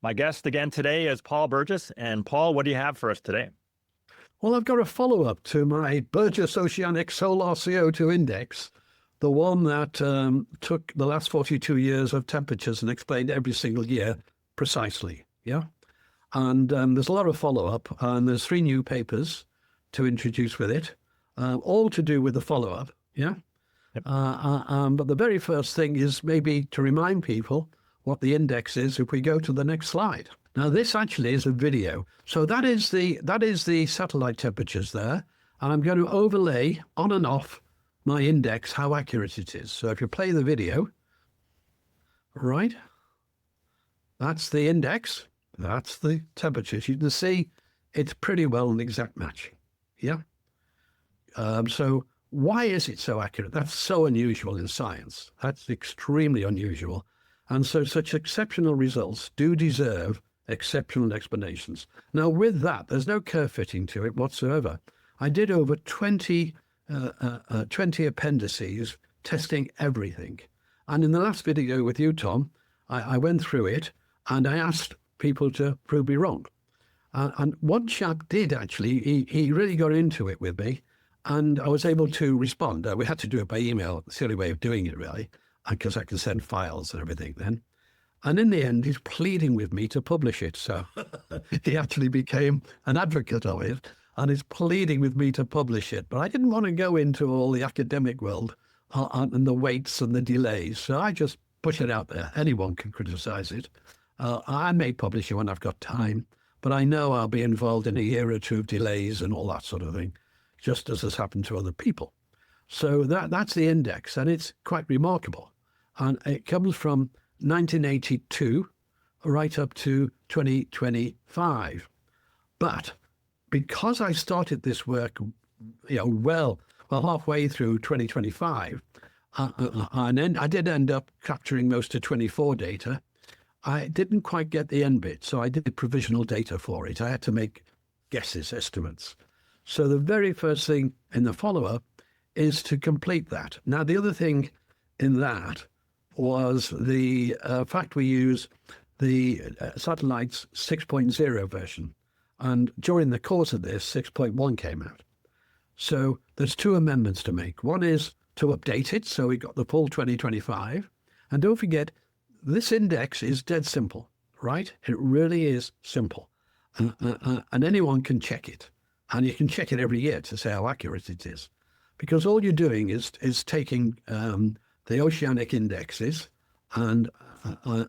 My guest again today is Paul Burgess. And Paul, what do you have for us today? Well, I've got a follow-up to my Burgess Oceanic-Solar-CO2 index, the one that took the last 42 years of temperatures and explained every single year precisely, yeah? And there's a lot of follow-up, and there's 3 new papers to introduce with it, all to do with the follow-up, yeah? Yep. But the very first thing is maybe to remind people what the index is if we go to the next slide. Now, this actually is a video. So that is the satellite temperatures there. And I'm going to overlay on and off my index, how accurate it is. So if you play the video, right, that's the index. That's the temperatures. You can see it's pretty well an exact match. Yeah. So why is it so accurate? That's so unusual in science. That's extremely unusual. And so such exceptional results do deserve exceptional explanations. Now, with that, there's no curve fitting to it whatsoever. I did over 20 appendices testing everything. And in the last video with you, Tom, I went through it and I asked people to prove me wrong. And one chap did actually, he really got into it with me and I was able to respond. We had to do it by email. It's the only way of doing it, really, because I can send files and everything then. And in the end, he's pleading with me to publish it. So he actually became an advocate of it and is pleading with me to publish it. But I didn't want to go into all the academic world and the weights and the delays. So I just put it out there. Anyone can criticize it. I may publish it when I've got time, but I know I'll be involved in a year or two of delays and all that sort of thing, just as has happened to other people. So that's the index, and it's quite remarkable. And it comes from 1982 right up to 2025. But because I started this work, well halfway through 2025, and then I did end up capturing most of 24 data. I didn't quite get the end bit, so I did provisional data for it. I had to make guesses, estimates. So the very first thing in the follow-up is to complete that. Now, the other thing in that was the fact we use the satellite's 6.0 version. And during the course of this, 6.1 came out. So there's 2 amendments to make. One is to update it, so we got the full 2025. And don't forget, this index is dead simple, right? It really is simple. And anyone can check it. And you can check it every year to say how accurate it is. Because all you're doing is taking the oceanic indexes and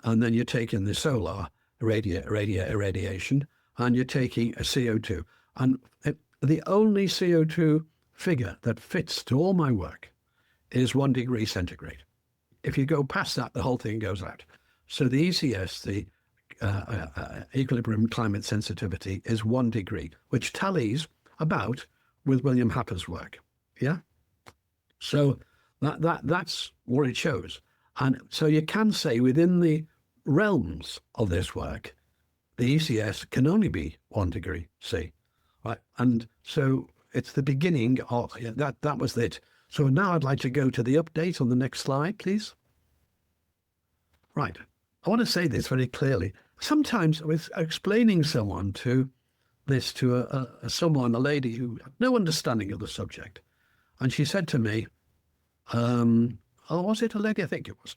then you're taking the solar irradiation and you're taking a CO2. And the only CO2 figure that fits to all my work is 1 degree centigrade. If you go past that, the whole thing goes out. So the ECS, the equilibrium climate sensitivity, is 1 degree, which tallies about with William Happer's work. Yeah? So that's what it shows. And so you can say within the realms of this work, the ECS can only be 1 degree C. Right? And so it's the beginning of that was it. So now I'd like to go to the update on the next slide, please. Right. I want to say this very clearly. Sometimes I was explaining to a lady who had no understanding of the subject. And she said to me, was it a lady? I think it was.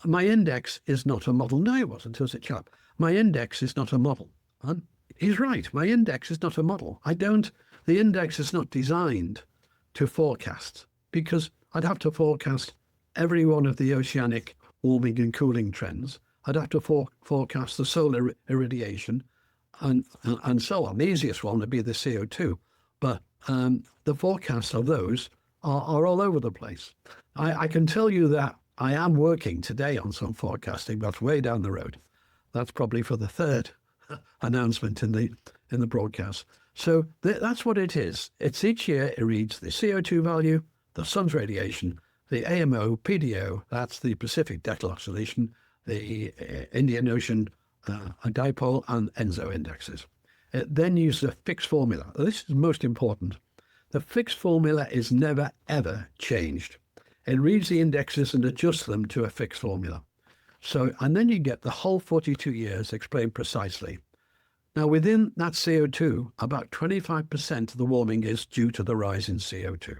My index is not a model. No, it wasn't. It was a chap. My index is not a model. And he's right. My index is not a model. The index is not designed to forecast, because I'd have to forecast every one of the oceanic warming and cooling trends. I'd have to forecast the solar irradiation and so on. The easiest one would be the CO2. But the forecasts of those are all over the place. I can tell you that I am working today on some forecasting. That's way down the road. That's probably for the 3rd announcement in the broadcast. So that's what it is. It's each year it reads the CO2 value, the sun's radiation, the AMO, PDO, that's the Pacific Decadal Oscillation, the Indian Ocean dipole, and ENSO indexes. It then uses a fixed formula. This is most important. The fixed formula is never, ever changed. It reads the indexes and adjusts them to a fixed formula. So, and then you get the whole 42 years explained precisely. Now, within that CO2, about 25% of the warming is due to the rise in CO2.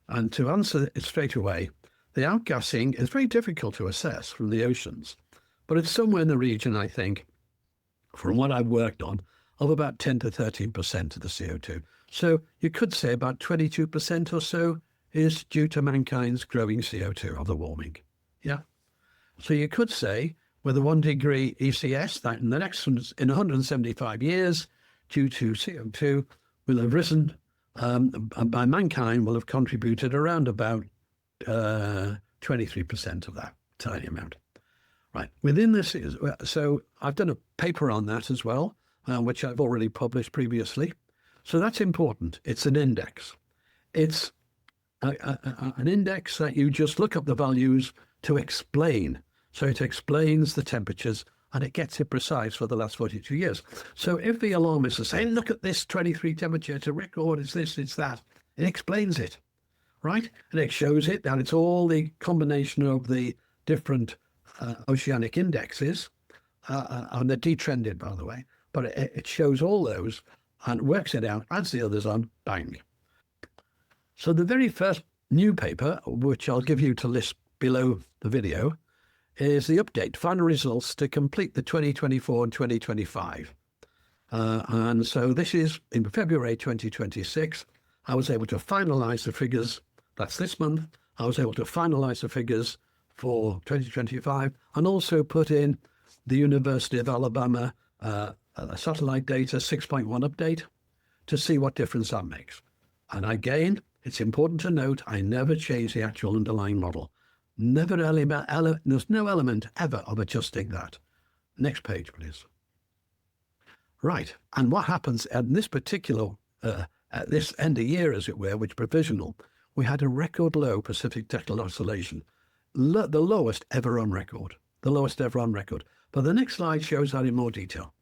And to answer it straight away, the outgassing is very difficult to assess from the oceans, but it's somewhere in the region, I think, from what I've worked on, of about 10 to 13% of the CO2. So you could say about 22% or so is due to mankind's growing CO2 of the warming. Yeah. So you could say with a 1 degree ECS, that in the next in 175 years, due to CO2, will have risen by mankind will have contributed around about 23% of that tiny amount. Right. Within this, so I've done a paper on that as well, which I've already published previously. So that's important. It's an index. It's an index that you just look up the values to explain. So it explains the temperatures and it gets it precise for the last 42 years. So if the alarmists are saying, look at this 23 temperature, it's a record, it's this, it's that, it explains it, right? And it shows it that it's all the combination of the different oceanic indexes, and they're detrended, by the way, but it shows all those and works it out, adds the others on, bang. So the very first new paper, which I'll give you to list below the video, is the update, final results to complete the 2024 and 2025. And so this is in February 2026. I was able to finalize the figures. That's this month. I was able to finalize the figures for 2025 and also put in the University of Alabama satellite data 6.1 update to see what difference that makes. And again, it's important to note, I never change the actual underlying model. Never there's no element ever of adjusting that. Next page, please. Right, and what happens at this particular, at this end of year, as it were, which provisional, we had a record low Pacific Decadal Oscillation, the lowest ever on record, But the next slide shows that in more detail.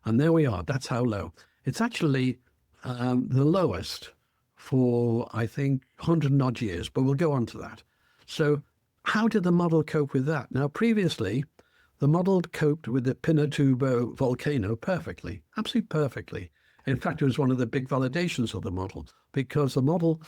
And there we are, that's how low. It's actually the lowest for, I think, 100 and odd years, but we'll go on to that. So how did the model cope with that? Now, previously, the model coped with the Pinatubo volcano perfectly, absolutely perfectly. In fact, it was one of the big validations of the model because the model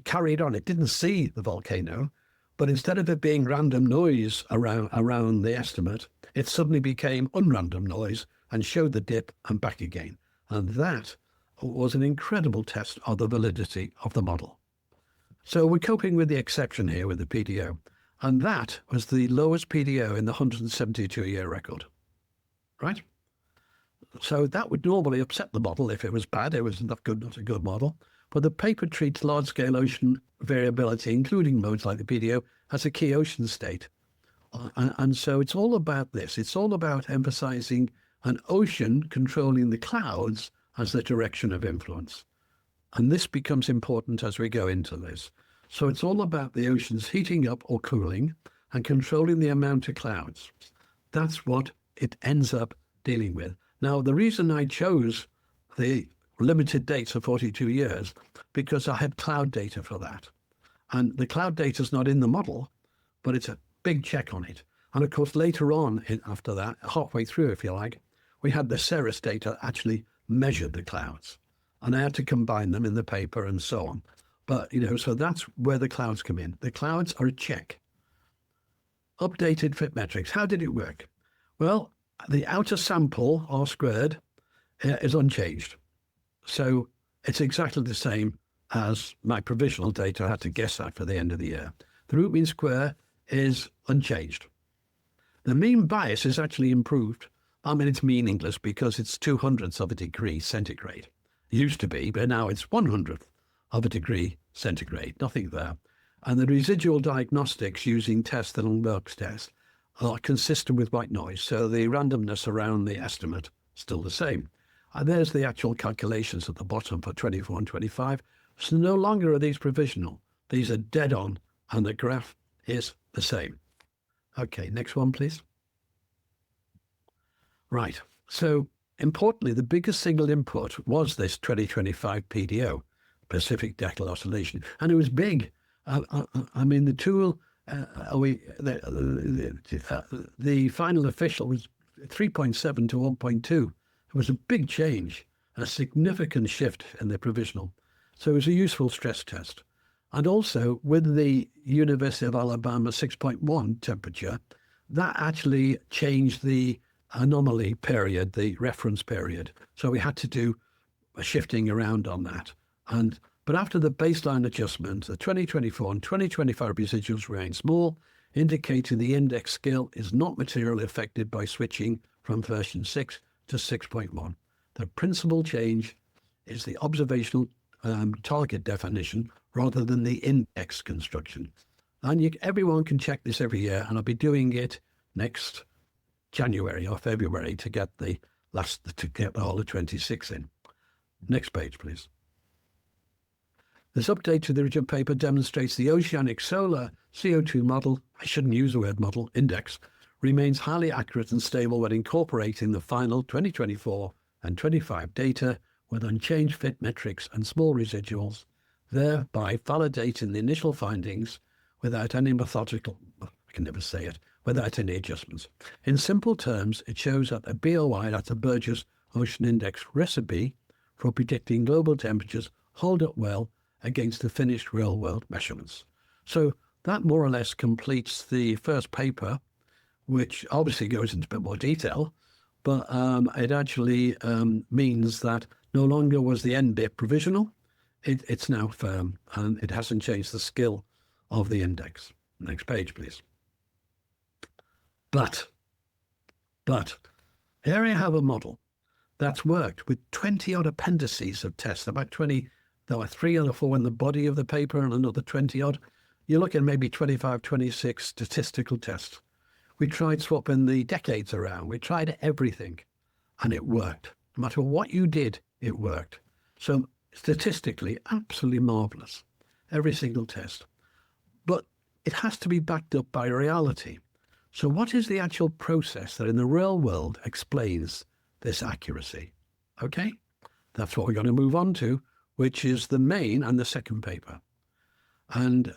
carried on. It didn't see the volcano, but instead of it being random noise around the estimate, it suddenly became unrandom noise and showed the dip and back again. And that was an incredible test of the validity of the model. So we're coping with the exception here with the PDO. And that was the lowest PDO in the 172-year record, right? So that would normally upset the model if it was bad. It was not a good model. But the paper treats large-scale ocean variability, including modes like the PDO, as a key ocean state. And so it's all about this. It's all about emphasizing an ocean controlling the clouds as the direction of influence. And this becomes important as we go into this. So it's all about the oceans heating up or cooling and controlling the amount of clouds. That's what it ends up dealing with. Now, the reason I chose the limited dates of 42 years, because I had cloud data for that. And the cloud data is not in the model, but it's a big check on it. And of course, later on, after that, halfway through, if you like, we had the CERES data actually measured the clouds. And I had to combine them in the paper and so on. But, so that's where the clouds come in. The clouds are a check. Updated fit metrics. How did it work? Well, the outer sample, R squared, is unchanged. So it's exactly the same as my provisional data. I had to guess that for the end of the year. The root mean square is unchanged. The mean bias is actually improved. I mean, it's meaningless because it's 200ths of a degree centigrade. It used to be, but now it's 100th of a degree centigrade, nothing there. And the residual diagnostics using test and Merck's test are consistent with white noise. So the randomness around the estimate is still the same. And there's the actual calculations at the bottom for 24 and 25. So no longer are these provisional. These are dead on, and the graph is the same. Okay, next one, please. Right. So importantly, the biggest single input was this 2025 PDO, Pacific Decadal Oscillation. And it was big. I mean, the tool the final official was 3.7 to 1.2. It was a big change, a significant shift in the provisional. So it was a useful stress test. And also with the University of Alabama 6.1 temperature, that actually changed the anomaly period, the reference period. So we had to do a shifting around on that. But after the baseline adjustment, the 2024 and 2025 residuals remain small, indicating the index scale is not materially affected by switching from version 6 to 6.1. The principal change is the observational target definition rather than the index construction. And everyone can check this every year, and I'll be doing it next January or February to get the whole of 26 in. Next page, please. This update to the original paper demonstrates the Oceanic-Solar-CO2 model, I shouldn't use the word model, index, remains highly accurate and stable when incorporating the final 2024 and 25 data with unchanged fit metrics and small residuals, thereby validating the initial findings without any without any adjustments. In simple terms, it shows that a BOI, that's a Burgess Ocean Index recipe for predicting global temperatures, hold up well against the finished real-world measurements. So that more or less completes the first paper, which obviously goes into a bit more detail, but it actually means that no longer was the end bit provisional, it's now firm, and it hasn't changed the skill of the index. Next page, please. But here I have a model that's worked with 20-odd appendices of tests, about 20. There were 3 or 4 in the body of the paper and another 20-odd. You're looking maybe 25, 26 statistical tests. We tried swapping the decades around. We tried everything, and it worked. No matter what you did, it worked. So statistically, absolutely marvelous, every single test. But it has to be backed up by reality. So what is the actual process that in the real world explains this accuracy? Okay, that's what we're going to move on to, which is the main and the second paper. And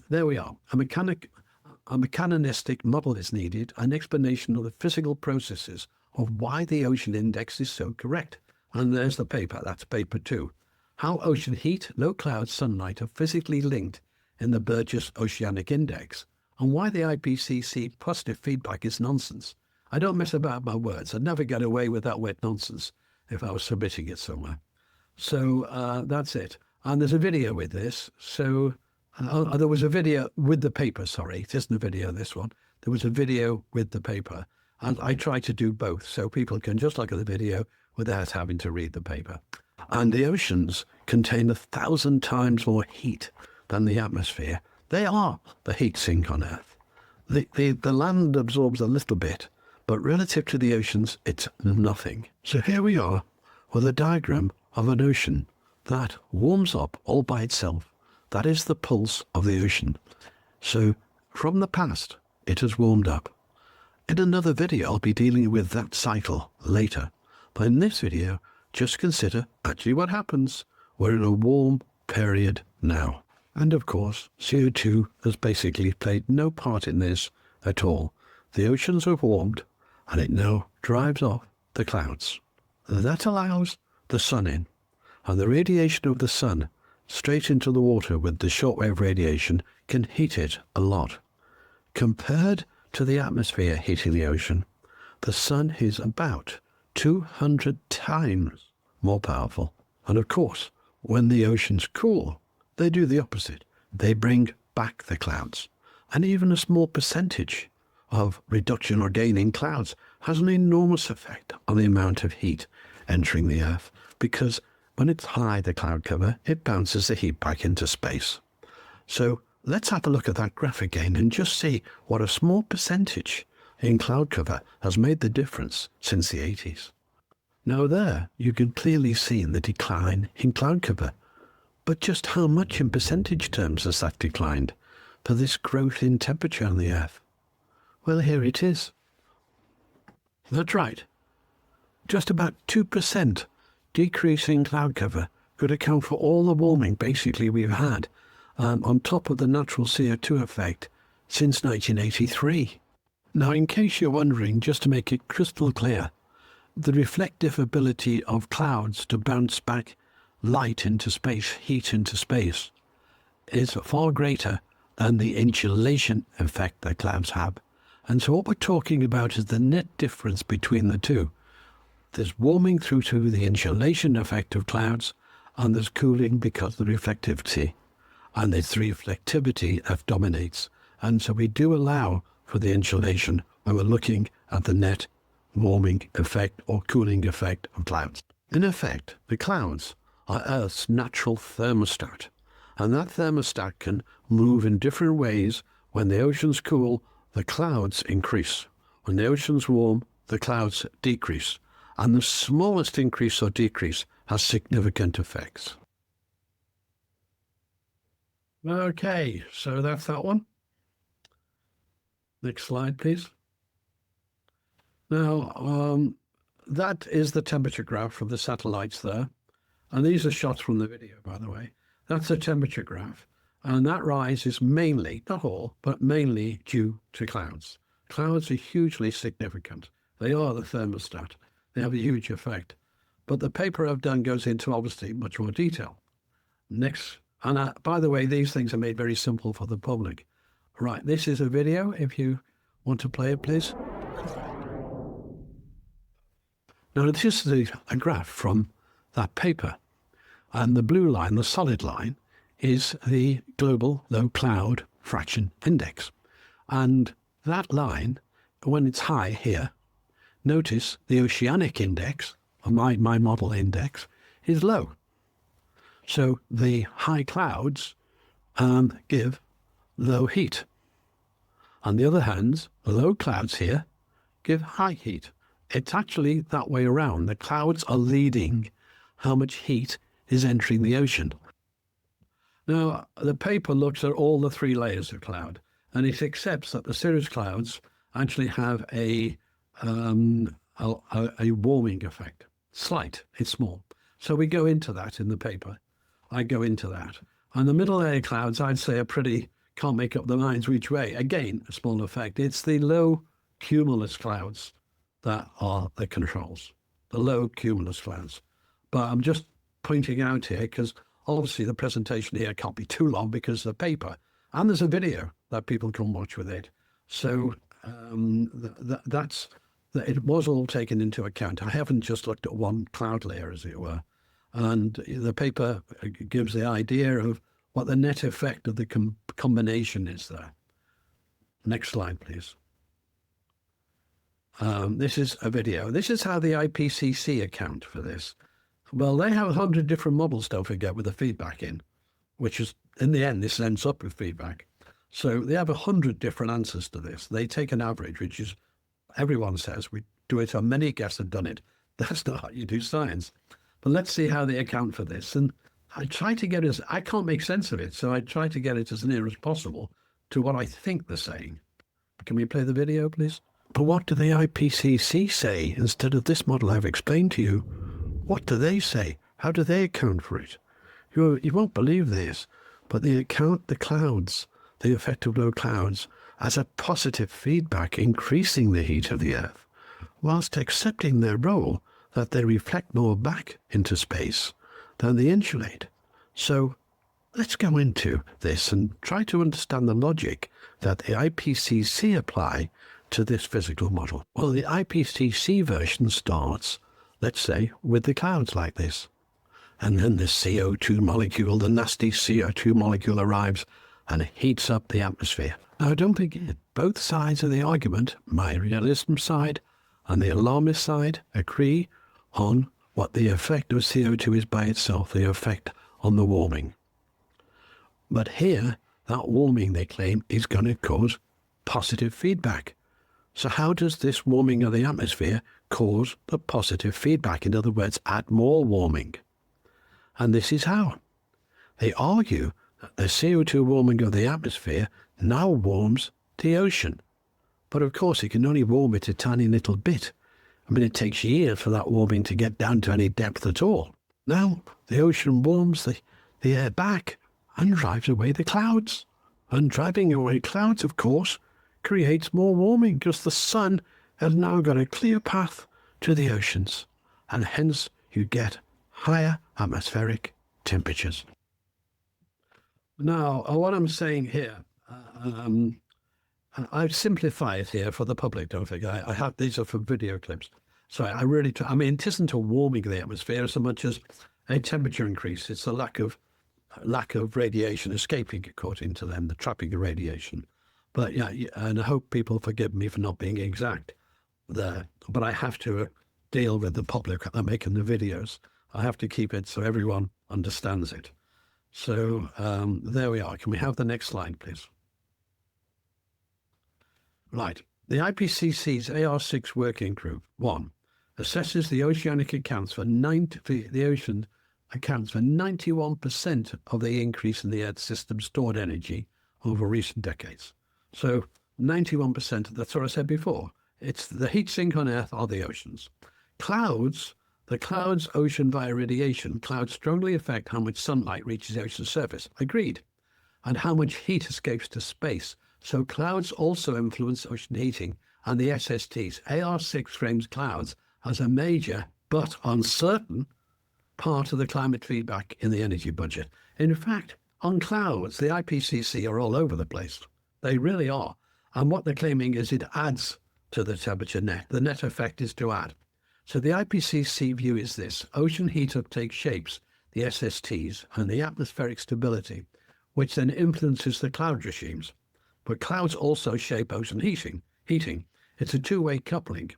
there we are. A mechanistic model is needed, an explanation of the physical processes of why the ocean index is so correct. And there's the paper, that's paper 2. How ocean heat, low clouds, sunlight are physically linked in the Burgess Oceanic Index, and why the IPCC positive feedback is nonsense. I don't mess about my words. I'd never get away with that wet nonsense if I was submitting it somewhere. So that's it. And there's a video with this. So there was a video with the paper, sorry. It isn't a video, this one. There was a video with the paper. And I try to do both so people can just look at the video without having to read the paper. And the oceans contain 1,000 times more heat than the atmosphere. They are the heat sink on Earth. The land absorbs a little bit, but relative to the oceans, it's nothing. So here we are with a diagram of an ocean that warms up all by itself. That is the pulse of the ocean. So from the past, it has warmed up. In another video, I'll be dealing with that cycle later. But in this video, just consider actually what happens. We're in a warm period now. And of course, CO2 has basically played no part in this at all. The oceans have warmed, and it now drives off the clouds. That allows the sun in, and the radiation of the sun straight into the water with the shortwave radiation can heat it a lot. Compared to the atmosphere heating the ocean, the sun is about 200 times more powerful. And of course, when the oceans cool, they do the opposite. They bring back the clouds. And even a small percentage of reduction or gain in clouds has an enormous effect on the amount of heat entering the Earth, because when it's high, the cloud cover, it bounces the heat back into space. So let's have a look at that graph again and just see what a small percentage in cloud cover has made the difference since the 80s. Now there, you can clearly see the decline in cloud cover. But just how much in percentage terms has that declined for this growth in temperature on the Earth? Well, here it is. That's right. Just about 2% decrease in cloud cover could account for all the warming basically we've had, on top of the natural CO2 effect since 1983. Now, in case you're wondering, just to make it crystal clear, the reflective ability of clouds to bounce back light into space, heat into space, is far greater than the insulation effect that clouds have. And so what we're talking about is the net difference between the two. There's warming through to the insulation effect of clouds, and there's cooling because of the reflectivity. And it's the reflectivity that dominates. And so we do allow for the insulation when we're looking at the net warming effect or cooling effect of clouds. In effect, the clouds are Earth's natural thermostat. And that thermostat can move in different ways. When the oceans cool, the clouds increase. When the oceans warm, the clouds decrease. And the smallest increase or decrease has significant effects. Okay, so that's that one. Next slide, please. Now, that is the temperature graph from the satellites there. And these are shots from the video, by the way. That's the temperature graph. And that rise is mainly, not all, but mainly due to clouds. Clouds are hugely significant. They are the thermostat. They have a huge effect. But the paper I've done goes into, obviously, much more detail. Next. And by the way, these things are made very simple for the public. Right, this is a video. If you want to play it, please. Now, this is a graph from that paper. And the blue line, the solid line, is the global low cloud fraction index. And that line, when it's high here, notice the oceanic index, or my model index, is low. So the high clouds give low heat. On the other hand, the low clouds here give high heat. It's actually that way around. The clouds are leading how much heat is entering the ocean. Now, the paper looks at all the three layers of cloud, and it accepts that the cirrus clouds actually have a warming effect. Slight, it's small. So we go into that in the paper. I go into that. And the middle layer clouds, I'd say, are pretty, can't make up their minds which way. Again, a small effect. It's the low cumulus clouds that are the controls, the low cumulus clouds. But I'm just pointing out here because obviously the presentation here can't be too long because of the paper. And there's a video that people can watch with it. So it was all taken into account. I haven't just looked at one cloud layer, as it were. And the paper gives the idea of what the net effect of the combination is there. Next slide, please. This is a video. This is how the IPCC account for this. Well, they have 100 different models, don't forget, with the feedback in, which is, in the end, this ends up with feedback. So they have 100 different answers to this. They take an average, which is, everyone says, we do it on many guests have done it. That's not how you do science. But let's see how they account for this. And I try to get I can't make sense of it, so I try to get it as near as possible to what I think they're saying. Can we play the video, please? But what do the IPCC say instead of this model I've explained to you? What do they say? How do they account for it? You won't believe this, but they account the clouds, the effect of low clouds, as a positive feedback increasing the heat of the Earth, whilst accepting their role that they reflect more back into space than they insulate. So let's go into this and try to understand the logic that the IPCC apply to this physical model. Well, the IPCC version starts, let's say, with the clouds like this. And then the CO2 molecule, the nasty CO2 molecule arrives and heats up the atmosphere. Now, don't forget, both sides of the argument, my realism side and the alarmist side, agree on what the effect of CO2 is by itself, the effect on the warming. But here, that warming, they claim, is going to cause positive feedback. So how does this warming of the atmosphere cause the positive feedback? In other words, add more warming. And this is how. They argue that the CO2 warming of the atmosphere now warms the ocean. But of course, it can only warm it a tiny little bit. I mean, it takes years for that warming to get down to any depth at all. Now, the ocean warms the air back and drives away the clouds. And driving away clouds, of course, creates more warming because the sun has now got a clear path to the oceans, and hence you get higher atmospheric temperatures. Now, what I'm saying here, I've simplified here for the public, don't forget. I have, these are from video clips. So I mean, it isn't a warming of the atmosphere so much as a temperature increase. It's a lack of radiation escaping, according to them, the trapping of radiation. But yeah, and I hope people forgive me for not being exact there. But I have to deal with the public that are making the videos. I have to keep it so everyone understands it. So there we are. Can we have the next slide, please? Right. The IPCC's AR6 working group, 1, assesses the oceanic accounts for the ocean accounts for 91% of the increase in the Earth's system stored energy over recent decades. So 91%, that's what I said before. It's the heat sink on Earth are the oceans. Clouds, the clouds ocean via radiation, clouds strongly affect how much sunlight reaches the ocean's surface. Agreed. And how much heat escapes to space. So clouds also influence ocean heating and the SSTs. AR6 frames clouds as a major but uncertain part of the climate feedback in the energy budget. In fact, on clouds, the IPCC are all over the place. They really are. And what they're claiming is it adds to the temperature net. The net effect is to add. So the IPCC view is this: ocean heat uptake shapes the SSTs and the atmospheric stability, which then influences the cloud regimes. But clouds also shape ocean heating. It's a two-way coupling,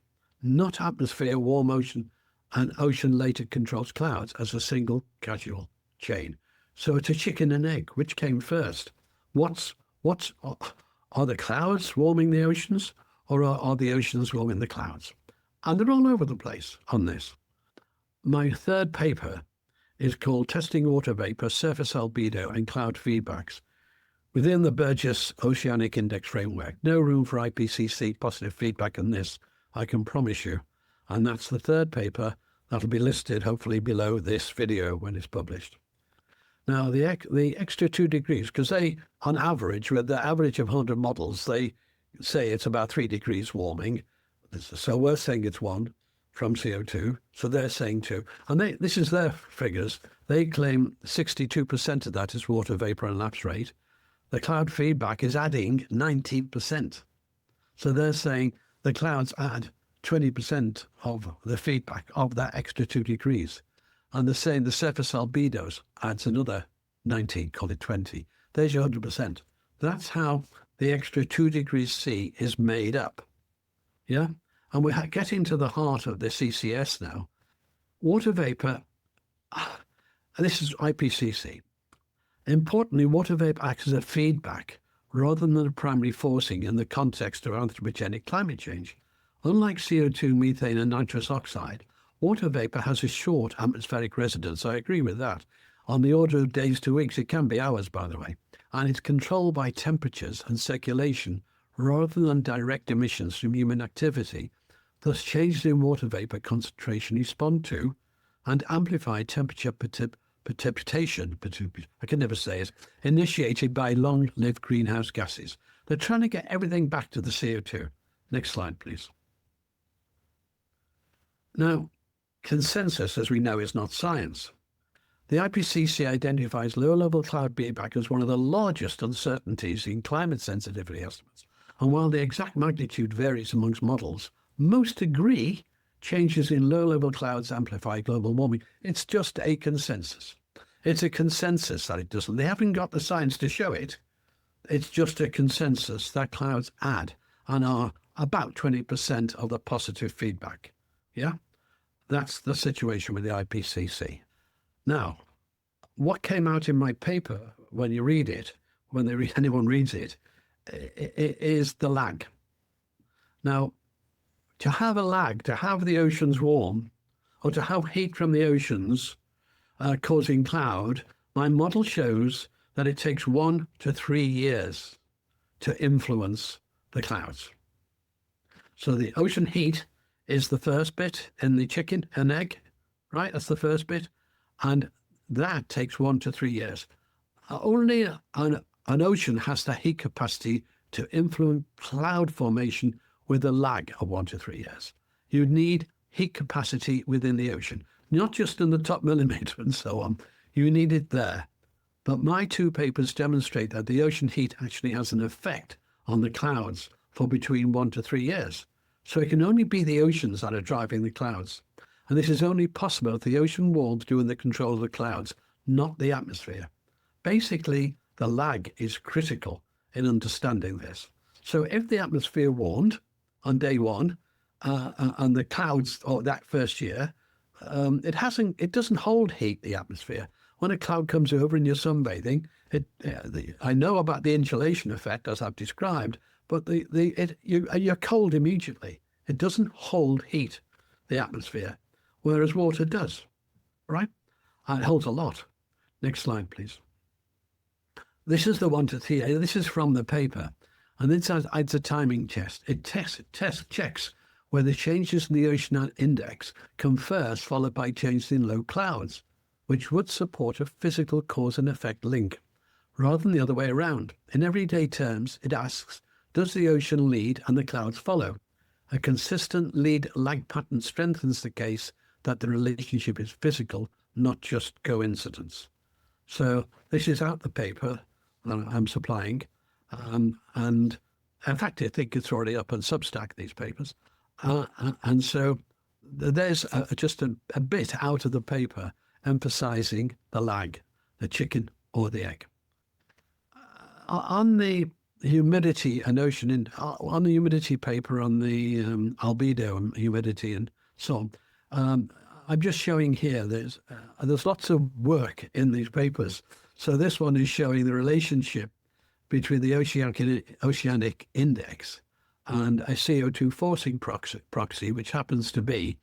not atmosphere, warm ocean, and ocean later controls clouds as a single causal chain. So it's a chicken and egg. Which came first? Are the clouds warming the oceans, or are the oceans warming the clouds? And they're all over the place on this. My third paper is called Testing Water Vapor, Surface Albedo and Cloud Feedbacks within the Burgess Oceanic Index Framework. No room for IPCC positive feedback on this, I can promise you. And that's the third paper that'll be listed hopefully below this video when it's published. Now, the extra 2 degrees, because they, on average, with the average of 100 models, they say it's about 3 degrees warming. So we're saying it's 1 from CO2. So they're saying 2. And this is their figures. They claim 62% of that is water vapor and lapse rate. The cloud feedback is adding 19%. So they're saying the clouds add 20% of the feedback of that extra 2 degrees. And they're saying the surface albedos adds another 19, call it 20. There's your 100%. That's how the extra 2 degrees C is made up. Yeah? And we're getting to the heart of the CCS now. Water vapor, this is IPCC. Importantly, water vapor acts as a feedback rather than a primary forcing in the context of anthropogenic climate change. Unlike CO2, methane, and nitrous oxide, water vapor has a short atmospheric residence. I agree with that. On the order of days to weeks, it can be hours, by the way. And it's controlled by temperatures and circulation rather than direct emissions from human activity. Thus, changes in water vapor concentration respond to and amplify temperature precipitation, I can never say it, initiated by long-lived greenhouse gases. They're trying to get everything back to the CO2. Next slide, please. Now, consensus, as we know, is not science. The IPCC identifies low-level cloud feedback as one of the largest uncertainties in climate sensitivity estimates. And while the exact magnitude varies amongst models, most agree changes in low-level clouds amplify global warming. It's just a consensus. It's a consensus that it doesn't. They haven't got the science to show it. It's just a consensus that clouds add and are about 20% of the positive feedback. Yeah? That's the situation with the IPCC. Now, what came out in my paper when you read it, when anyone reads it, is the lag. Now, to have a lag, to have the oceans warm, or to have heat from the oceans causing cloud, my model shows that it takes 1 to 3 years to influence the clouds. So the ocean heat is the first bit in the chicken and egg, right? That's the first bit. And that takes 1 to 3 years. Only an ocean has the heat capacity to influence cloud formation with a lag of 1 to 3 years. You need heat capacity within the ocean, not just in the top millimeter and so on. You need it there. But my two papers demonstrate that the ocean heat actually has an effect on the clouds for between 1 to 3 years. So it can only be the oceans that are driving the clouds. And this is only possible if the ocean warms during the control of the clouds, not the atmosphere. Basically, the lag is critical in understanding this. So if the atmosphere warmed on day one, and the clouds, or that first year, it doesn't hold heat, the atmosphere. When a cloud comes over and you're sunbathing, I know about the insulation effect as I've described, but you're cold immediately. It doesn't hold heat, the atmosphere, whereas water does, right? It holds a lot. Next slide, please. This is the 1 to 3. This is from the paper, and it's a timing test. It checks whether changes in the ocean index come first, followed by changes in low clouds, which would support a physical cause and effect link, rather than the other way around. In everyday terms, it asks, does the ocean lead and the clouds follow? A consistent lead-lag pattern strengthens the case that the relationship is physical, not just coincidence. So this is out the paper that I'm supplying, and in fact, I think it's already up on Substack, these papers. And so there's just a bit out of the paper emphasizing the lag, the chicken or the egg. On the humidity and on the humidity paper, on the albedo and humidity and so on, I'm just showing here, there's lots of work in these papers. So this one is showing the relationship between the oceanic index and a CO2 forcing proxy, which happens to be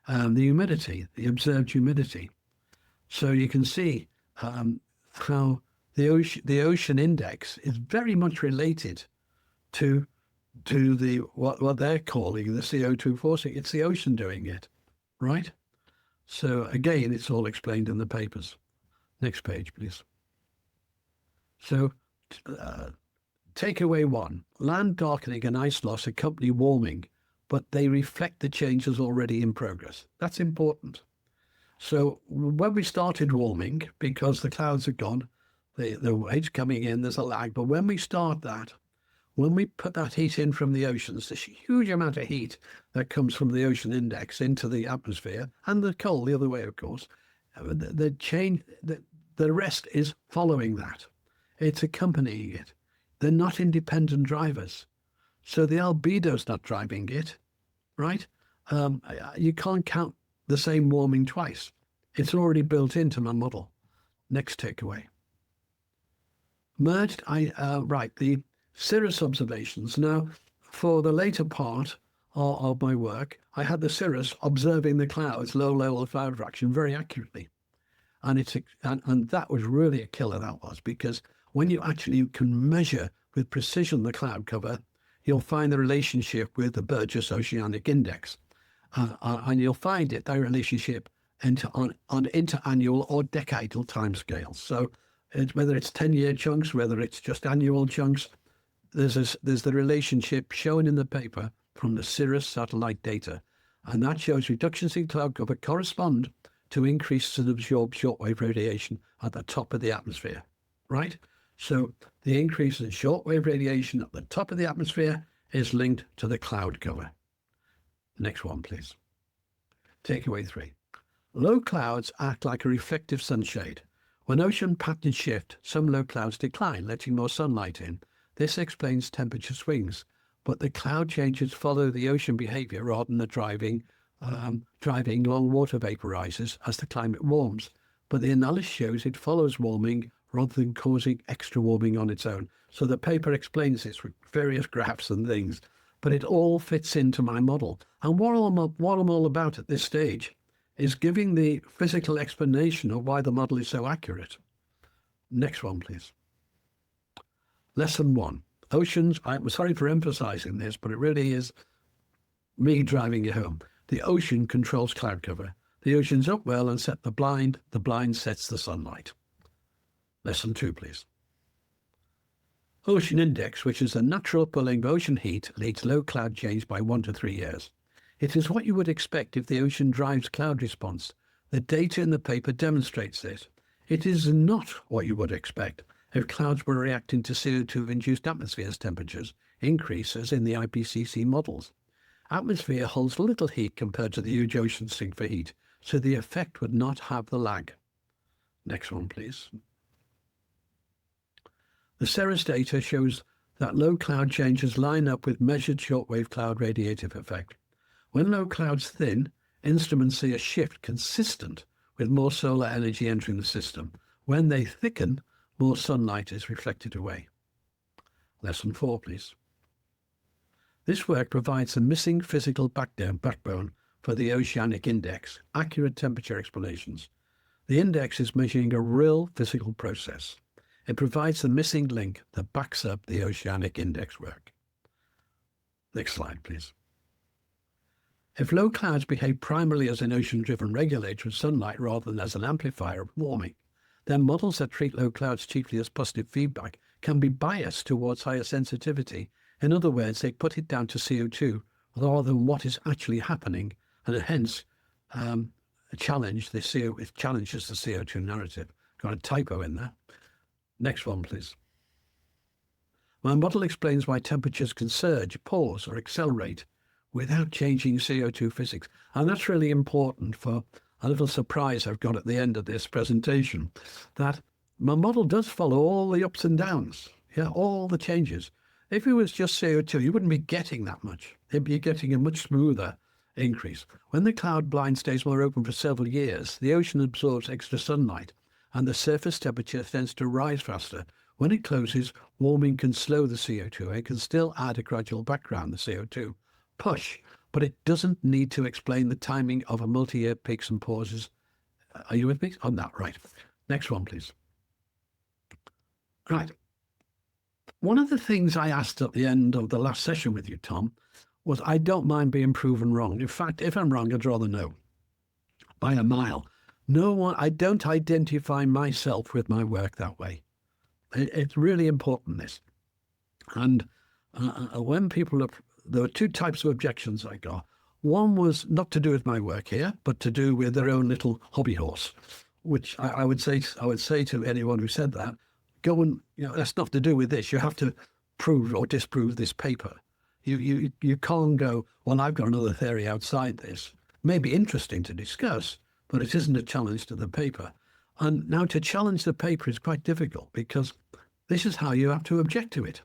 the humidity, the observed humidity. So you can see how the ocean index is very much related to what they're calling the CO2 forcing. It's the ocean doing it, right? So again, it's all explained in the papers. Next page, please. So takeaway 1, land darkening and ice loss accompany warming, but they reflect the changes already in progress. That's important. So when we started warming, because the clouds are gone, the waves coming in, there's a lag. But when we start that, when we put that heat in from the oceans, this huge amount of heat that comes from the ocean index into the atmosphere, and the cold the other way, of course, the rest is following that. It's accompanying it. They're not independent drivers. So the albedo's not driving it, right? You can't count the same warming twice. It's already built into my model. Next takeaway. Merged, the cirrus observations. Now, for the later part of my work, I had the cirrus observing the clouds, low level cloud fraction, very accurately. And that was really a killer, that was, because when you actually can measure with precision the cloud cover, you'll find the relationship with the Burgess Oceanic Index. And you'll find that relationship on interannual or decadal timescales. So whether it's 10-year chunks, whether it's just annual chunks, there's the relationship shown in the paper from the cirrus satellite data. And that shows reductions in cloud cover correspond to increases in absorbed shortwave radiation at the top of the atmosphere, right? So the increase in shortwave radiation at the top of the atmosphere is linked to the cloud cover. Next one, please. Takeaway 3. Low clouds act like a reflective sunshade. When ocean patterns shift, some low clouds decline, letting more sunlight in. This explains temperature swings, but the cloud changes follow the ocean behavior rather than the driving long water vaporizes as the climate warms. But the analysis shows it follows warming rather than causing extra warming on its own. So the paper explains this with various graphs and things, but it all fits into my model. And what I'm all about at this stage is giving the physical explanation of why the model is so accurate. Next one, please. Lesson 1. Oceans, I'm sorry for emphasizing this, but it really is me driving it home. The ocean controls cloud cover. The ocean's up well and set the blind sets the sunlight. Lesson 2, please. Ocean index, which is the natural pulling of ocean heat, leads low cloud change by 1 to 3 years. It is what you would expect if the ocean drives cloud response. The data in the paper demonstrates this. It is not what you would expect if clouds were reacting to CO2-induced atmosphere's temperatures increases in the IPCC models. Atmosphere holds little heat compared to the huge ocean sink for heat, so the effect would not have the lag. Next one, please. The CERES data shows that low cloud changes line up with measured shortwave cloud radiative effect. When low clouds thin, instruments see a shift consistent with more solar energy entering the system. When they thicken, more sunlight is reflected away. Lesson 4, please. This work provides the missing physical backbone for the oceanic index, accurate temperature explanations. The index is measuring a real physical process. It provides the missing link that backs up the oceanic index work. Next slide, please. If low clouds behave primarily as an ocean-driven regulator of sunlight rather than as an amplifier of warming, then models that treat low clouds chiefly as positive feedback can be biased towards higher sensitivity. In other words, they put it down to CO2 rather than what is actually happening, and hence it challenges the CO2 narrative. Got a typo in there. Next one, please. My model explains why temperatures can surge, pause, or accelerate without changing CO2 physics. And that's really important for a little surprise I've got at the end of this presentation, that my model does follow all the ups and downs, all the changes. If it was just CO2, you wouldn't be getting that much. You'd be getting a much smoother increase. When the cloud blind stays more open for several years, the ocean absorbs extra sunlight and the surface temperature tends to rise faster. When it closes, warming can slow the CO2. It can still add a gradual background, the CO2 push, but it doesn't need to explain the timing of a multi-year peaks and pauses. Are you with me on that? Right. Next one, please. Right. One of the things I asked at the end of the last session with you, Tom, was I don't mind being proven wrong. In fact, if I'm wrong, I'd rather know. By a mile. I don't identify myself with my work that way. It's really important, this. And when people there were two types of objections I got. One was not to do with my work here, but to do with their own little hobby horse, which I would say to anyone who said that, go and, that's not to do with this. You have to prove or disprove this paper. You can't go, well, I've got another theory outside this. May be interesting to discuss, but it isn't a challenge to the paper. And now to challenge the paper is quite difficult because this is how you have to object to it.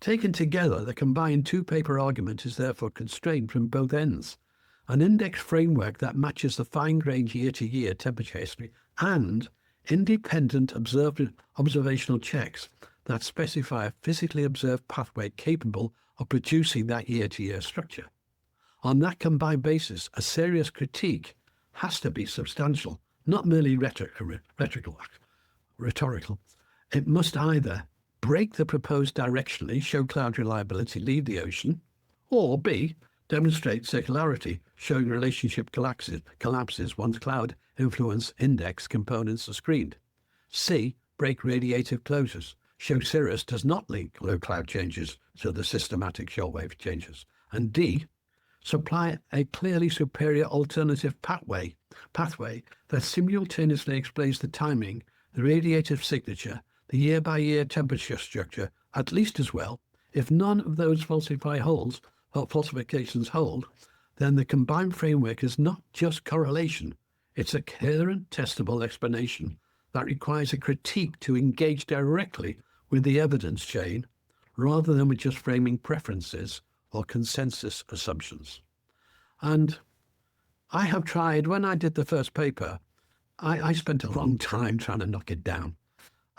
Taken together, the combined two-paper argument is therefore constrained from both ends. An index framework that matches the fine-grained year-to-year temperature history and independent observational checks that specify a physically observed pathway capable of producing that year-to-year structure. On that combined basis, a serious critique has to be substantial, not merely rhetorical. It must either break the proposed directionally, show cloud reliability, leave the ocean, or B, demonstrate circularity, showing relationship collapses once cloud influence index components are screened. C, break radiative closures, show CERES does not link low cloud changes to the systematic shortwave changes. And D, supply a clearly superior alternative pathway that simultaneously explains the timing, the radiative signature, the year-by-year temperature structure at least as well. If none of those falsifications hold, then the combined framework is not just correlation. It's a coherent, testable explanation that requires a critique to engage directly with the evidence chain rather than with just framing preferences or consensus assumptions. And I have tried, when I did the first paper, I spent a long time trying to knock it down.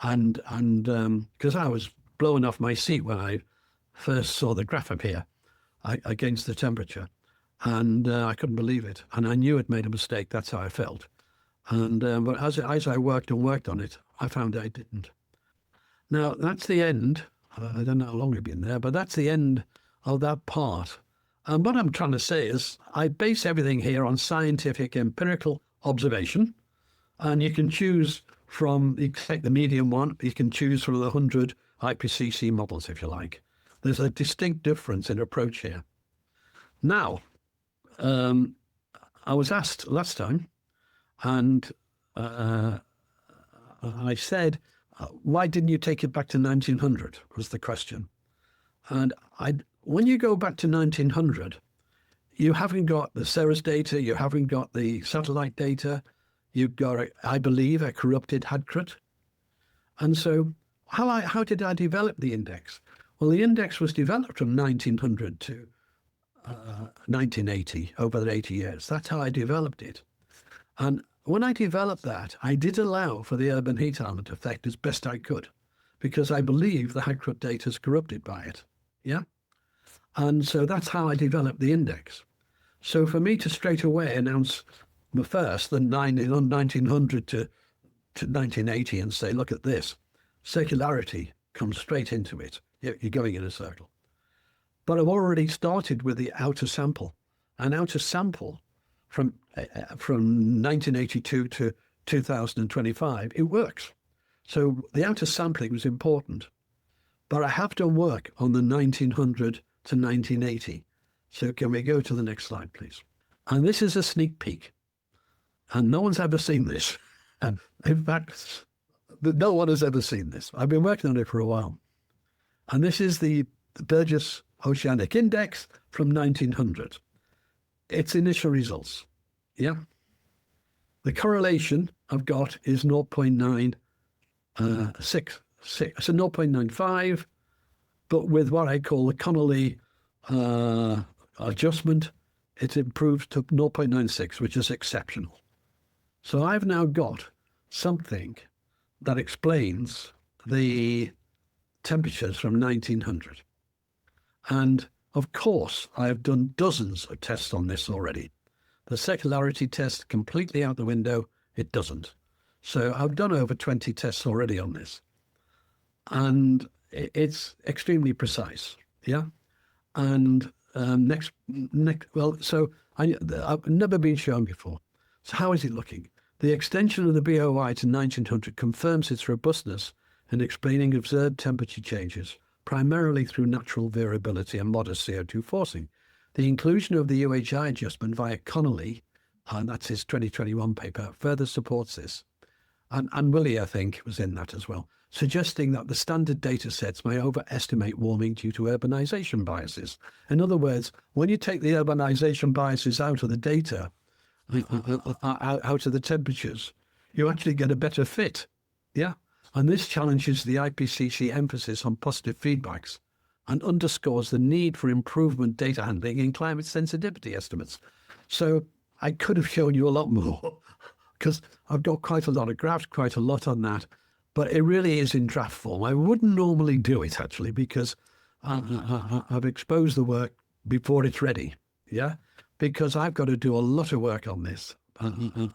And because I was blowing off my seat when I first saw the graph appear against the temperature, and I couldn't believe it. And I knew it made a mistake. That's how I felt. And but as I worked on it, I found I didn't. Now that's the end. I don't know how long I've been there, but that's the end of that part. And what I'm trying to say is I base everything here on scientific empirical observation, and you can choose from, you can take the medium one, you can choose from the 100 IPCC models, if you like. There's a distinct difference in approach here. Now, I was asked last time, and I said, why didn't you take it back to 1900, was the question. And when you go back to 1900, you haven't got the CERES data, you haven't got the satellite data, you've got, I believe, a corrupted HADCRET. And so how did I develop the index? Well, the index was developed from 1900 to 1980, over the 80 years. That's how I developed it. And when I developed that, I did allow for the urban heat element effect as best I could, because I believe the HADCRET data is corrupted by it. Yeah? And so that's how I developed the index. So for me to straight away announce first the 1900 to 1980 and say, look at this, circularity comes straight into it. You're going in a circle. But I've already started with the outer sample. An outer sample from 1982 to 2025, it works. So the outer sampling was important. But I have done work on the 1900 to 1980. So can we go to the next slide, please? And this is a sneak peek. And no one's ever seen this. And in fact, no one has ever seen this. I've been working on it for a while. And this is the Burgess Oceanic Index from 1900. Its initial results. Yeah. The correlation I've got is 0.966. So 0.95, but with what I call the Connolly adjustment, it improves to 0.96, which is exceptional. So I've now got something that explains the temperatures from 1900. And of course, I have done dozens of tests on this already. The circularity test completely out the window, it doesn't. So I've done over 20 tests already on this. And it's extremely precise, yeah? And so I've never been shown before. So how is it looking? The extension of the BOI to 1900 confirms its robustness in explaining observed temperature changes, primarily through natural variability and modest CO2 forcing. The inclusion of the UHI adjustment via Connolly, and that's his 2021 paper, further supports this. And Willie, I think, was in that as well, suggesting that the standard data sets may overestimate warming due to urbanization biases. In other words, when you take the urbanization biases out of the data, out of the temperatures, you actually get a better fit. Yeah. And this challenges the IPCC emphasis on positive feedbacks and underscores the need for improvement data handling in climate sensitivity estimates. So I could have shown you a lot more because I've got quite a lot of graphs, quite a lot on that, but it really is in draft form. I wouldn't normally do it actually because I've exposed the work before it's ready. Yeah. Because I've got to do a lot of work on this. And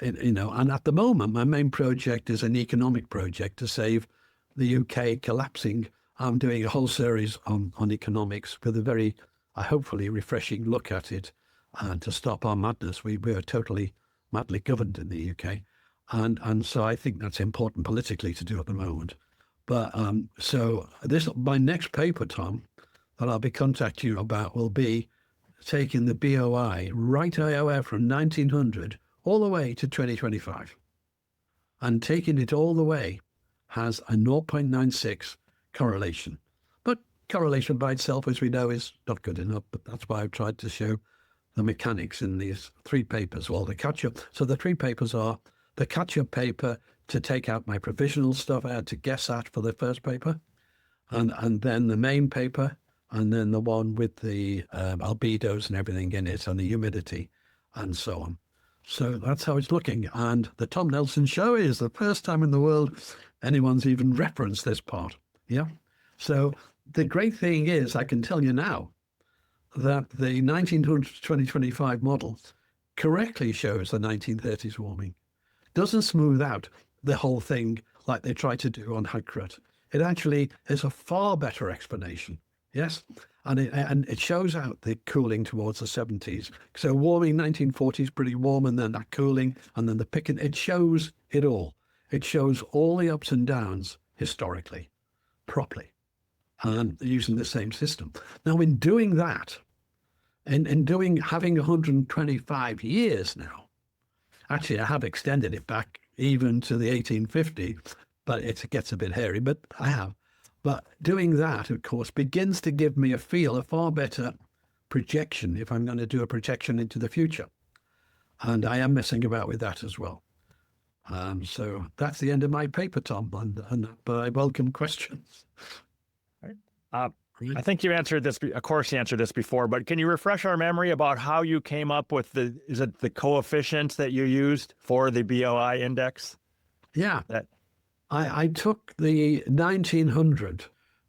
at the moment, my main project is an economic project to save the UK collapsing. I'm doing a whole series on economics with a very, hopefully, refreshing look at it to stop our madness. We are totally madly governed in the UK. And so I think that's important politically to do at the moment. But so my next paper, Tom, that I'll be contacting you about will be taking the BOI right IOF from 1900 all the way to 2025. And taking it all the way has a 0.96 correlation. But correlation by itself, as we know, is not good enough. But that's why I've tried to show the mechanics in these three papers. Well, the catch-up. So the three papers are the catch-up paper to take out my provisional stuff I had to guess at for the first paper, and then the main paper, and then the one with the albedos and everything in it, and the humidity, and so on. So that's how it's looking. And the Tom Nelson Show is the first time in the world anyone's even referenced this part. Yeah. So the great thing is, I can tell you now that the 1900 to 2025 model correctly shows the 1930s warming. Doesn't smooth out the whole thing like they try to do on HADCRET. It actually is a far better explanation. Yes. And it shows out the cooling towards the 70s. So warming 1940s, pretty warm, and then that cooling, and then the picking. It shows it all. It shows all the ups and downs historically. properly and using the same system. Now, in doing that, having 125 years now, actually, I have extended it back even to the 1850, but it gets a bit hairy, but I have. But doing that, of course, begins to give me a far better projection if I'm going to do a projection into the future. And I am messing about with that as well. So that's the end of my paper, Tom, but I welcome questions. I think you answered this, of course you answered this before, but can you refresh our memory about how you came up with is it the coefficients that you used for the BOI index? Yeah. I took the 1900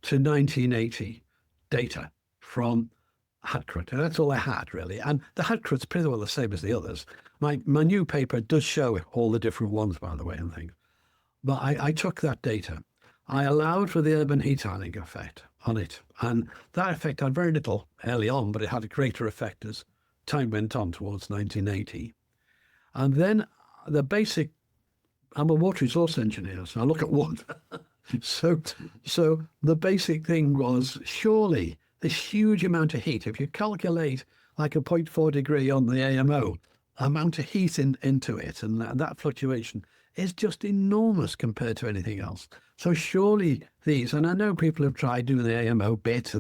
to 1980 data from Hadcrut, and that's all I had really. And the Hadcrut's pretty well the same as the others. My new paper does show all the different ones, by the way, and things. But I took that data. I allowed for the urban heat island effect on it. And that effect had very little early on, but it had a greater effect as time went on towards 1980. And then the basic, I'm a water resource engineer, so I look at water. So the basic thing was, surely this huge amount of heat, if you calculate like a 0.4 degree on the AMO, amount of heat into it, and that fluctuation is just enormous compared to anything else. So surely these, and I know people have tried doing the AMO bit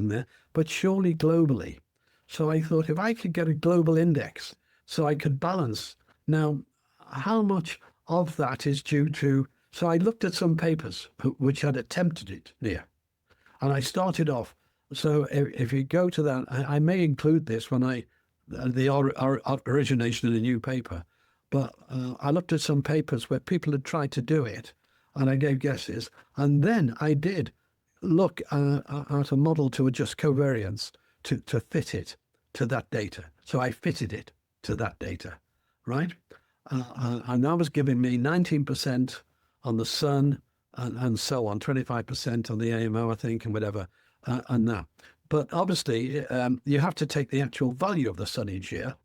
but surely globally. So I thought if I could get a global index so I could balance. Now, how much of that is due to, so I looked at some papers which had attempted it near, and I started off. So if you go to that, I may include this when the origination in a new paper, but I looked at some papers where people had tried to do it, and I gave guesses. And then I did look at a model to adjust covariance to fit it to that data. So I fitted it to that data, right? And that was giving me 19% on the sun and so on, 25% on the AMO, I think, and whatever, and that. But obviously, you have to take the actual value of the sun each year,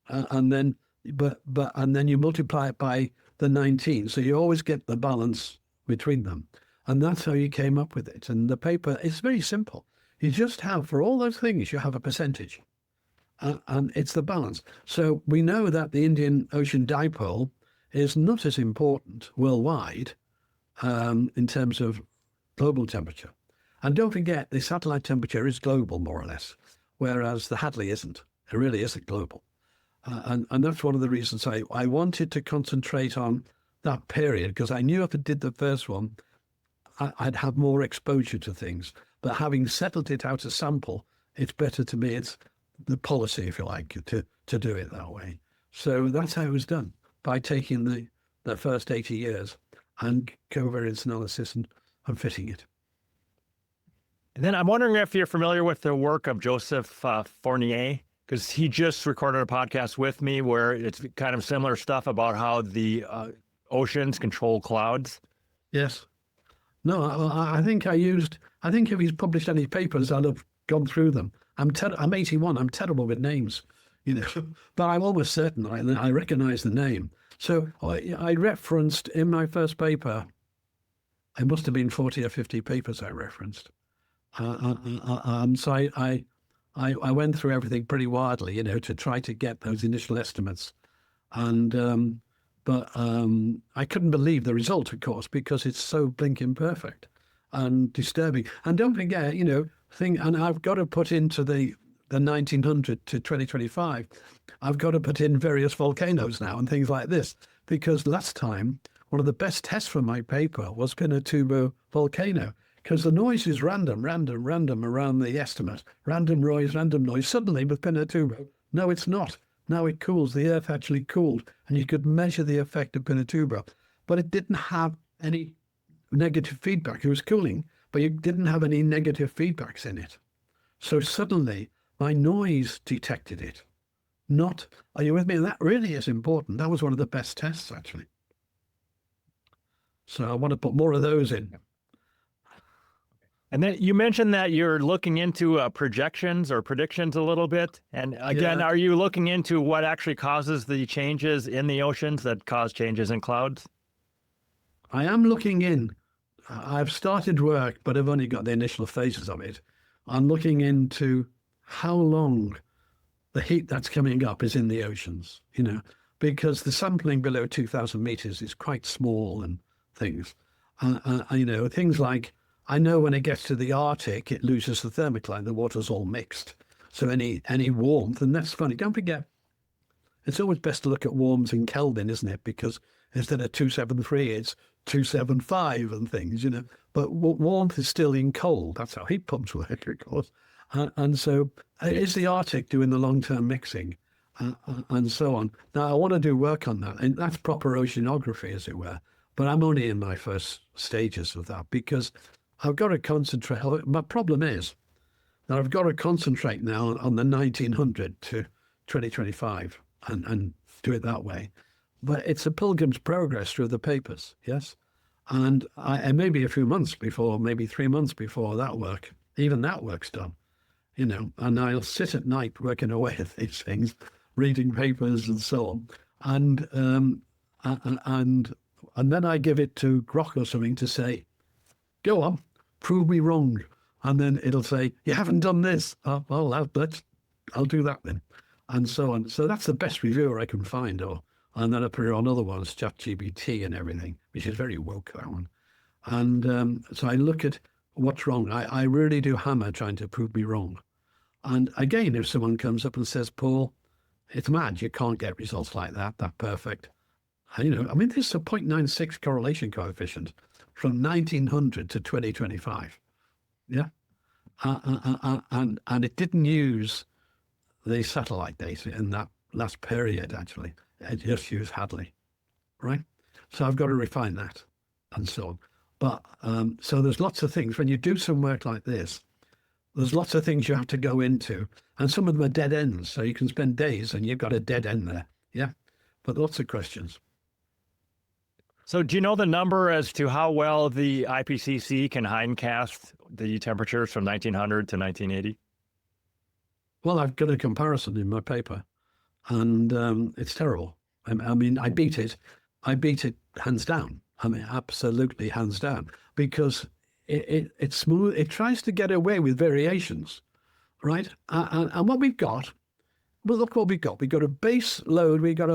and then you multiply it by the 19. So you always get the balance between them. And that's how you came up with it. And the paper is very simple. You just have, for all those things, you have a percentage. And it's the balance. So we know that the Indian Ocean dipole is not as important worldwide in terms of global temperature. And don't forget, the satellite temperature is global, more or less, whereas the Hadley isn't. It really isn't global. And that's one of the reasons I wanted to concentrate on that period, because I knew if I did the first one, I'd have more exposure to things. But having settled it out as sample, it's better to me. It's the policy, if you like, to do it that way. So that's how it was done, by taking the first 80 years and covariance analysis and fitting it. And then I'm wondering if you're familiar with the work of Joseph Fournier, because he just recorded a podcast with me where it's kind of similar stuff about how the oceans control clouds. Yes. No, I think if he's published any papers, I'll have gone through them. I'm 81. I'm terrible with names, but I'm almost certain I recognize the name. So I referenced in my first paper, it must have been 40 or 50 papers I referenced. So I went through everything pretty widely, to try to get those initial estimates. And but I couldn't believe the result, of course, because it's so blinking perfect and disturbing. And don't forget, and I've got to put into the 1900 to 2025, I've got to put in various volcanoes now and things like this, because last time, one of the best tests from my paper was Pinatubo volcano, because the noise is random around the estimate. Random noise. Suddenly with Pinatubo, no, it's not. Now it cools. The Earth actually cooled, and you could measure the effect of Pinatubo. But it didn't have any negative feedback. It was cooling, but you didn't have any negative feedbacks in it. So suddenly my noise detected it. Are you with me? And that really is important. That was one of the best tests, actually. So I want to put more of those in. And then you mentioned that you're looking into projections or predictions a little bit. And again, Are you looking into what actually causes the changes in the oceans that cause changes in clouds? I am looking in I've started work, but I've only got the initial phases of it. I'm looking into how long the heat that's coming up is in the oceans, because the sampling below 2,000 meters is quite small and things. Things like, I know when it gets to the Arctic, it loses the thermocline, the water's all mixed. So any warmth, and that's funny, don't forget, it's always best to look at warms in Kelvin, isn't it? Because instead of 273, it's 275 and things, But warmth is still in cold. That's how heat pumps work, of course. And so is the Arctic doing the long-term mixing and so on? Now, I want to do work on that. And that's proper oceanography, as it were. But I'm only in my first stages of that because I've got to concentrate. My problem is that I've got to concentrate now on the 1900 to 2025 and do it that way. But it's a pilgrim's progress through the papers, yes? And maybe a few months before, maybe 3 months before that work, even that work's done, and I'll sit at night working away at these things, reading papers and so on. And then I give it to Grok or something to say, go on, prove me wrong. And then it'll say, you haven't done this. Oh, well, I'll do that then. And so on. So that's the best reviewer I can find. And then I put it on other ones, ChatGPT and everything, which is very woke, that one. And so I look at what's wrong. I really do hammer trying to prove me wrong. And again, if someone comes up and says, Paul, it's mad, you can't get results like that perfect. There's a 0.96 correlation coefficient from 1900 to 2025. Yeah. And it didn't use the satellite data in that last period, actually. It just used Hadley, right? So I've got to refine that and so on. But so there's lots of things. When you do some work like this, there's lots of things you have to go into. And some of them are dead ends. So you can spend days and you've got a dead end there. Yeah. But lots of questions. So do you know the number as to how well the IPCC can hindcast the temperatures from 1900 to 1980? Well, I've got a comparison in my paper, and it's terrible. I beat it. I beat it hands down. Absolutely hands down, because it's smooth. It tries to get away with variations, right? And what we've got, well, look what we've got. We've got a base load. We've got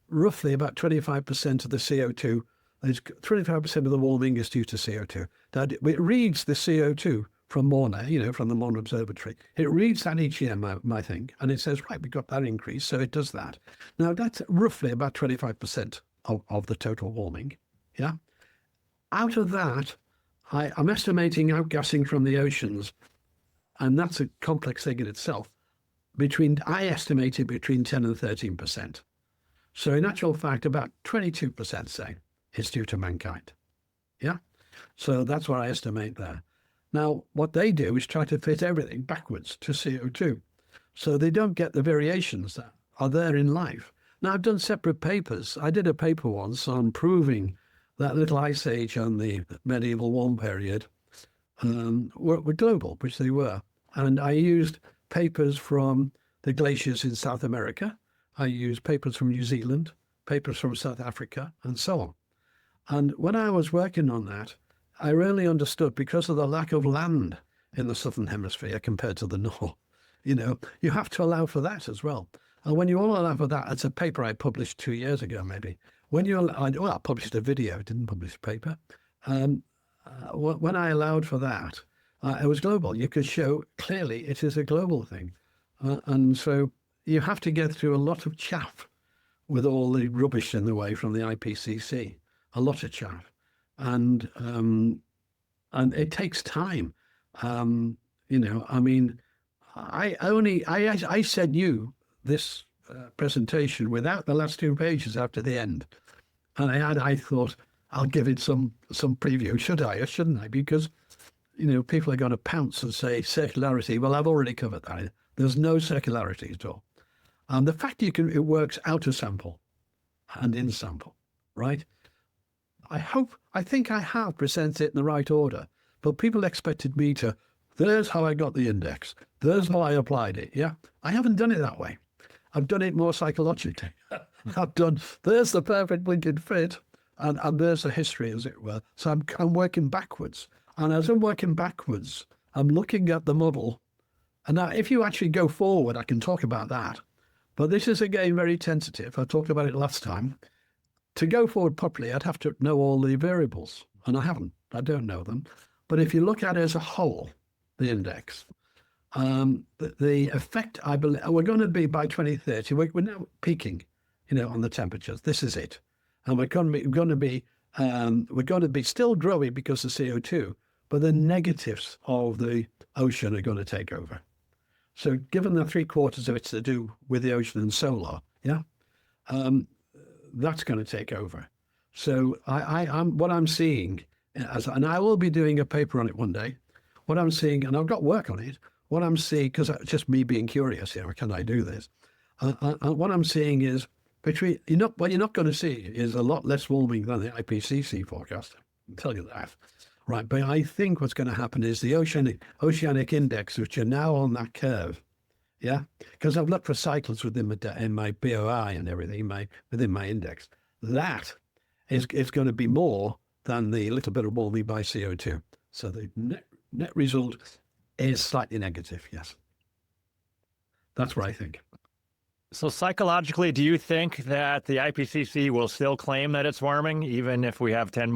roughly about 25% of the CO2. 25% of the warming is due to CO2. Now, it reads the CO2 from Morna, from the Morna Observatory. It reads that each year, I think, and it says, right, we got that increase, so it does that. Now, that's roughly about 25% of the total warming, yeah? Out of that, I'm estimating outgassing from the oceans, and that's a complex thing in itself, I estimated between 10 and 13%. So in actual fact, about 22%, say, is due to mankind, yeah? So that's what I estimate there. Now, what they do is try to fit everything backwards to CO2. So they don't get the variations that are there in life. Now, I've done separate papers. I did a paper once on proving that little ice age and the medieval warm period were global, which they were. And I used papers from the glaciers in South America. I used papers from New Zealand, papers from South Africa, and so on. And when I was working on that, I really understood, because of the lack of land in the Southern Hemisphere compared to the North, you have to allow for that as well. And when you all allow for that, it's a paper I published 2 years ago, maybe. I published a video, didn't publish a paper. When I allowed for that, it was global. You could show clearly it is a global thing. And so you have to get through a lot of chaff with all the rubbish in the way from the IPCC, a lot of chaff. And it takes time. I sent you this presentation without the last 2 pages after the end. And I thought, I'll give it some preview. Should I or shouldn't I? Because, people are going to pounce and say circularity. Well, I've already covered that. There's no circularity at all. And the fact it works out of sample and in sample, right? I think I have presented it in the right order, but people expected me to, there's how I got the index. There's how I applied it. Yeah. I haven't done it that way. I've done it more psychologically. There's the perfect blinking fit. And there's a history, as it were. So I'm working backwards. And as I'm working backwards, I'm looking at the model. And now, if you actually go forward, I can talk about that. But this is, again, very tentative. I talked about it last time. To go forward properly, I'd have to know all the variables. And I haven't. I don't know them. But if you look at it as a whole, the index, the effect, I believe, we're going to be by 2030, we're now peaking, on the temperatures. This is it. And we're going to be still growing because of CO2, but the negatives of the ocean are going to take over. So given that 3/4 of it's to do with the ocean and solar, that's going to take over. So I'm what I'm seeing, and I will be doing a paper on it one day. What I'm seeing, and I've got work on it. What I'm seeing, because it's just me being curious here, can I do this? What I'm seeing is what you're not going to see is a lot less warming than the IPCC forecast. I'll tell you that. Right, but I think what's going to happen is the oceanic index, which are now on that curve, because I've looked for cycles within my BOI and everything, within my index. That is going to be more than the little bit of warming by CO2. So the net result is slightly negative, yes. That's what I think. So psychologically, do you think that the IPCC will still claim that it's warming, even if we have 10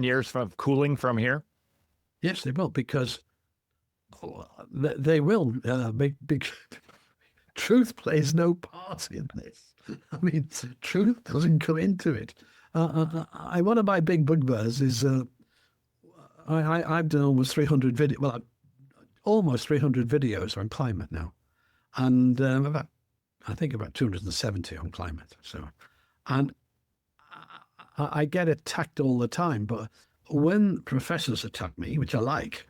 years of cooling from here? Yes, they will, because they will. Big truth plays no part in this. I mean, truth doesn't come into it. One of my big bugbears is I've done almost 300 videos on climate now, and I think about 270 on climate. So, and I get attacked all the time. But when professors attack me, which I like,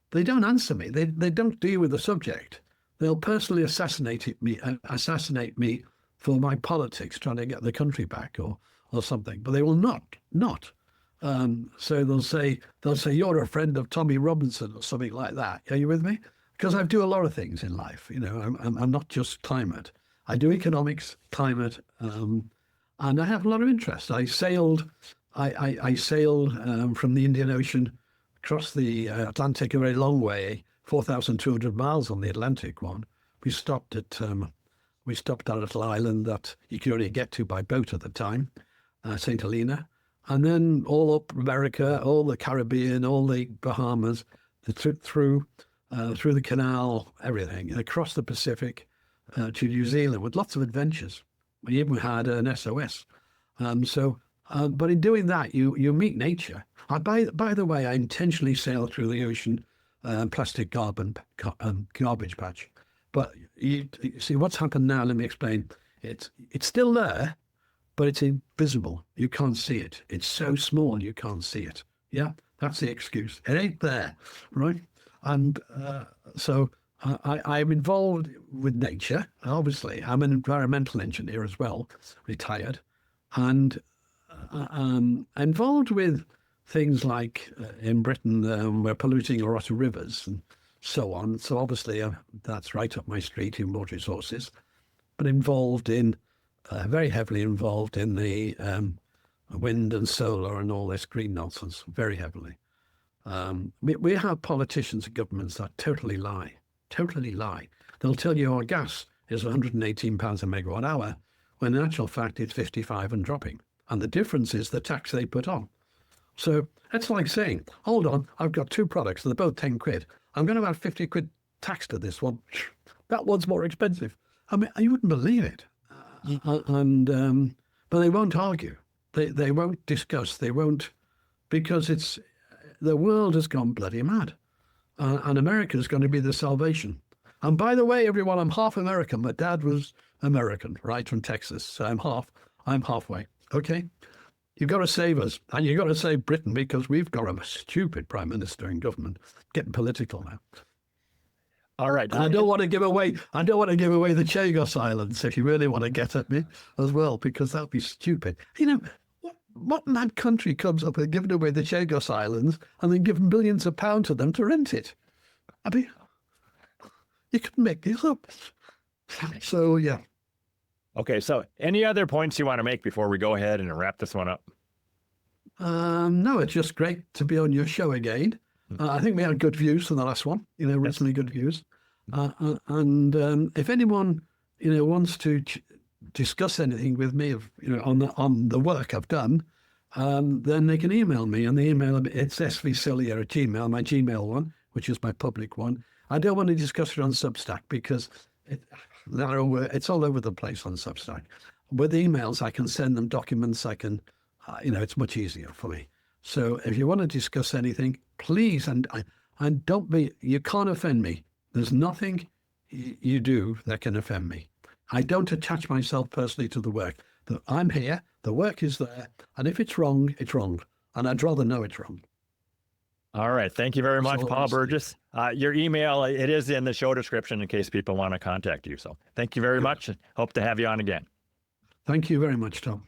they don't answer me. They don't deal with the subject. They'll personally assassinate me for my politics, trying to get the country back or something. But they will not. So they'll say you're a friend of Tommy Robinson or something like that. Are you with me? Because I do a lot of things in life. I'm not just climate. I do economics, climate, and I have a lot of interest. I sailed from the Indian Ocean across the Atlantic a very long way, 4,200 miles on the Atlantic one. We stopped at a little island that you could only get to by boat at the time, St. Helena, and then all up America, all the Caribbean, all the Bahamas, through the canal, everything, across the Pacific. To New Zealand with lots of adventures. We even had an SOS. But in doing that, you meet nature. By the way, I intentionally sailed through the ocean plastic garbage patch. But you see what's happened now. Let me explain. It's still there, but it's invisible. You can't see it. It's so small you can't see it. Yeah, that's the excuse. It ain't there, right? And so. I'm involved with nature, obviously. I'm an environmental engineer as well, retired, and involved with things like in Britain, we're polluting a lot of rivers and so on. So obviously that's right up my street in water resources, but very heavily involved in the wind and solar and all this green nonsense, very heavily. We have politicians and governments that totally lie. They'll tell you our gas is £118 a megawatt hour, when in actual fact it's 55 and dropping. And the difference is the tax they put on. So it's like saying, hold on, I've got two products, they're both 10 quid. I'm going to add 50 quid tax to this one. That one's more expensive. I mean, you wouldn't believe it. But they won't argue. They won't discuss. They won't, because the world has gone bloody mad. And America is going to be the salvation. And by the way, everyone, I'm half American. My dad was American, right, from Texas. So I'm halfway. Okay? You've got to save us. And you've got to save Britain, because we've got a stupid prime minister and government. Getting political now. All right. I don't want to give away the Chagos Islands, if you really want to get at me as well, because that'd be stupid. What mad country comes up with giving away the Chagos Islands and then giving billions of pounds to them to rent it? I mean, you couldn't make this up. So, yeah. Okay, so any other points you want to make before we go ahead and wrap this one up? No, it's just great to be on your show again. I think we had good views from the last one, reasonably good views. And if anyone, wants to discuss anything with me, on the work I've done, then they can email me. And the email, it's svcilia@gmail, my Gmail one, which is my public one. I don't want to discuss it on Substack because it's all over the place on Substack. With emails, I can send them documents. I can, it's much easier for me. So if you want to discuss anything, please, and don't you can't offend me. There's nothing you do that can offend me. I don't attach myself personally to the work. I'm here, the work is there, and if it's wrong, it's wrong. And I'd rather know it's wrong. All right. Thank you very much, Paul Burgess. Your email, it is in the show description in case people want to contact you. So thank you very much. Hope to have you on again. Thank you very much, Tom.